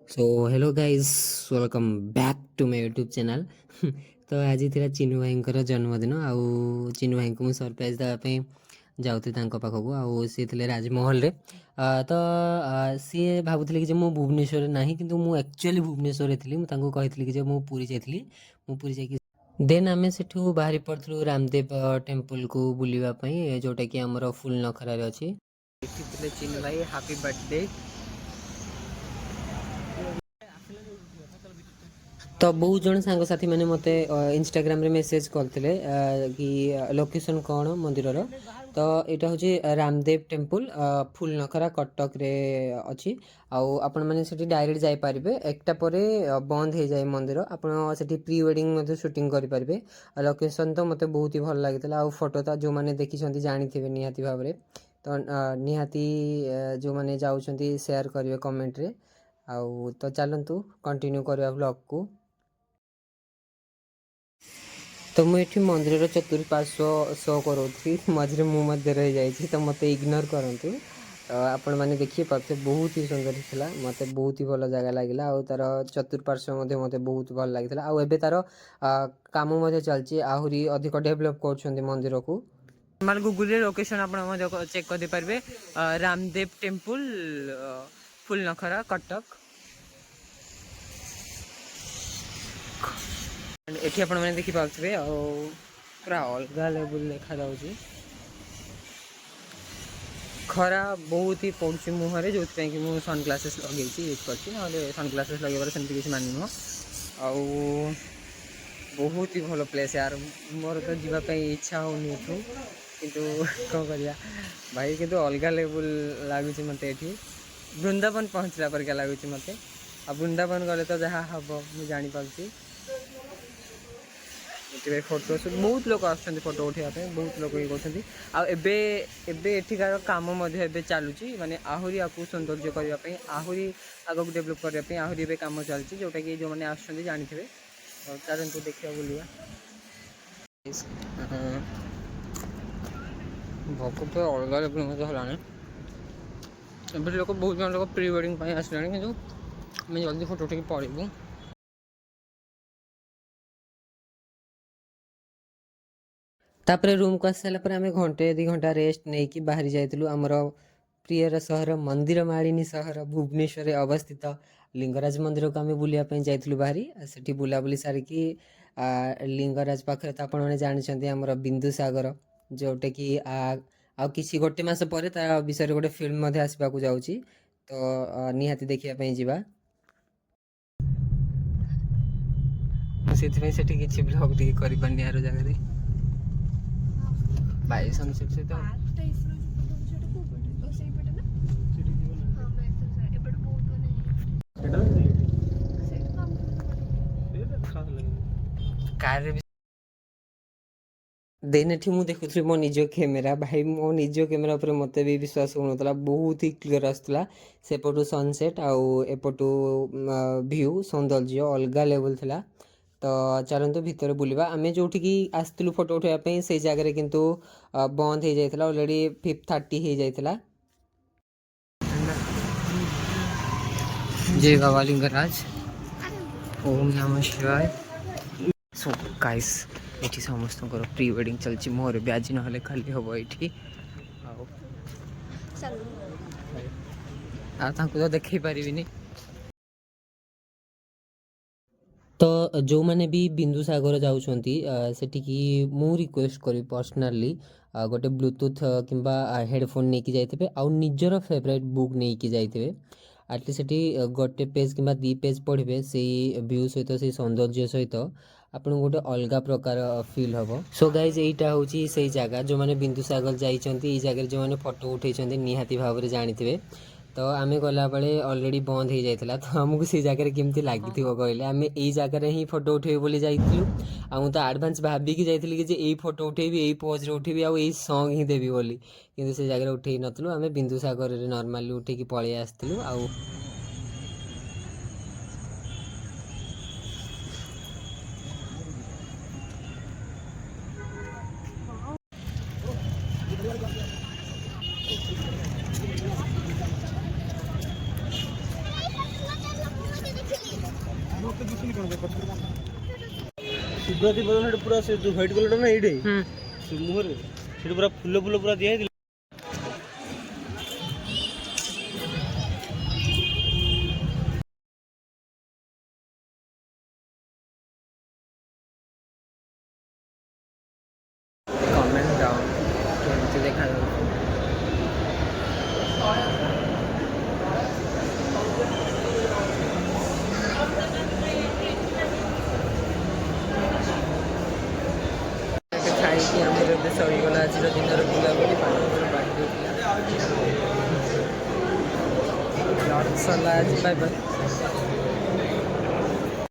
So hello guys, welcome back to my YouTube channel. तो आज थी चिन्नु भाई जन्मदिन आउ चिन्नु भाई को सरप्राइज देवाई जाऊँगी पाखक आउ सी थे राजमहल रे। तो सी भावुले कि मुझे भुवनेश्वर ना कि एक्चुअली भुवनेश्वर थी कही कि मुझे पूरी जाइली पूरी जाकि देन आम से बाहरी पड़ू रामदेव टेम्पल को बुलावाई जोटा कि आमर फुल नखरार अच्छी। चिन्नु भाई हैप्पी बर्थडे। तो बहुत जन सांगसाथी मैंने मते इंस्टाग्राम रे मेसेज करते कि लोकेशन कौन मंदिर तो यहाँ हूँ रामदेव टेम्पल फुल नखरा कटक रे अच्छी आउ आपण मैंने से डायरेक्ट जापारे एकटा पर बंद हो जाए मंदिर आपड़ से प्री वेडिंग शूटिंग करेंगे। लोकेशन तो मत बहुत ही भल लगी आउ फोटो तो जो मैंने देखी जानी निहाती भाव में तो निहाती जो मैंने जाऊँच सेयार करेंगे कमेंट रे आउ तो चलतु कंटिन्यू करवा ब्लॉग को। तो मुझे मंदिर चतुर्पार्श्व शो करी मझे मुझे रही जाए तो मत इग्नोर करूँ। तो आपण मैंने देखिए पार्थे बहुत ही सुंदर था मत बहुत ही भल जगह लगे आउ तार चतुर्पार्श्व मत बहुत भल लगी आउ तार कम चलती आहरी अधिक डेभलप कर मंदिर को। नॉर्मल गूगल लोकेशन आप चेक कर पारे रामदेव टेम्पल फुल नखरा कटक। एठी आपण मैंने देखी पारे पूरा अलग लेवल देखा जाऊँगी खरा बहुत ही पड़ुची मुहर जो कि मुझे सन ग्लासेस लगे यूज कर सन ग्लासेस लगे सेमती किसी मान नुह आउ बहुत ही भल प्लेस यार मोर तो जीवाई इच्छा होनी एठू किंतु कौन करिया भाई किंतु अलग लेवल लगुच मत ये वृंदावन पहुँचला पर क्या लगुच मत आ वृंदावन गले तो जहाँ हम मुझे जापारी फोटो बहुत लोग आसुँच फोटो उठाई बहुत लोग ये कर कम चलुची माने आहरी आपको सौंदर्य करने आहरी आगे डेभलप करने आहरी कम चलती जोटा कि जो मैंने आसुँच जानी थे चलते देखा बुलिया भोक तो अलग लेवल मत है लोक बहुत जन लोग प्री वेडिंग आसला कि जल्दी फोटो उठे पड़ू। तापर रूम को आस सारापर आम घंटे 2 घंटा रेस्ट नहीं कि बाहरी जाइलु आमर प्रियर सहर मंदिर मालिनी सहर भुवनेश्वर अवस्थित लिंगराज मंदिर को आम बुलायापी जाइलु बाहरी से बुलाबुली सारिकी लिंगराज पाखे तो आप जानते आमर बिंदुसागर जोटा कि आ किसी गोटे मस पर विषय गोटे फिल्म आसवाक जाऊँगी तो निहाती देखापी जावा से किसी ब्लॉग टी कर जगह बाई सनसेट सहित देन एठी मु देखुथि मो निज कैमेरा भाई मो निज कैमेरा पर मते भी विश्वास होनतला बहुत ही क्लियर आसला सेपटू सनसेट आउ एपटू व्यू सौंदर्य अलग लेवल थिला। तो चलतु भितर बुलवा आम जो आसलु फोटो उठाई से जगह किंतु बंद हो जाता अलरेडी 5:30 हो जाता। जय बाबा लिंगराज ओम नमः शिवाय। सो गाइस ये समस्त प्री वेडिंग चलती मोर भी आज ना खाली हम ये तो देख पारि। तो जो मैंने भी बिंदुसागर जाऊँगी सेठिकी मु रिक्वेस्ट करी पर्सनाली गोटे ब्लूटूथ किंबा हेडफोन नहीं जाइए आउ निजर फेवरेट बुक नहीं जाइए आटलिस्ट से गोटे पेज कि 2 पेज पढ़े से व्यू सहित से सौंदर्य सहित आपन गोटे अलग प्रकार फील हम। सो गाइज यहीटा हूँ से जगह जो मैंने बिंदुसागर जाइए जगह जो मैंने फोटो उठे निहाती भाव में जानी तो आम गला बेले अलरेडी बंद हो जाता तो आमको से जगह केमती लगी कहले आम यही जगह ही फोटो उठे बोली जाइलु आ तो आडभांस भाविकी जाइली कि यही फोटो उठेबी यही पोज उठेबी आई सॉन्ग ही देवी बोली किंतु से जगह उठे नथलु आम बिंदुसागर नॉर्मली उठे पलि आसलु आउ ସୁବ୍ରତି ବଦନ ପୁରା ସେ ଯୋଉ ହ୍ୱାଇଟ୍ କଲରଟା ନା ଏଇଠି ସେ ମୁହଁରେ ସେଠି ପୁରା ଫୁଲ ଫୁଲ ପୁରା ଦିଆ ହେଇଥିଲା। କମେଣ୍ଟ ଡାଉନ୍ କେମିତି ଦେଖାଯାଉଛି। ଖାଇକି ଆମର ଏବେ ସରିଗଲା ଆଜିର ଦିନର ବୁଲାବୁଲି। ସରିଲା ଆଜି, ବାଏ ବାଏ।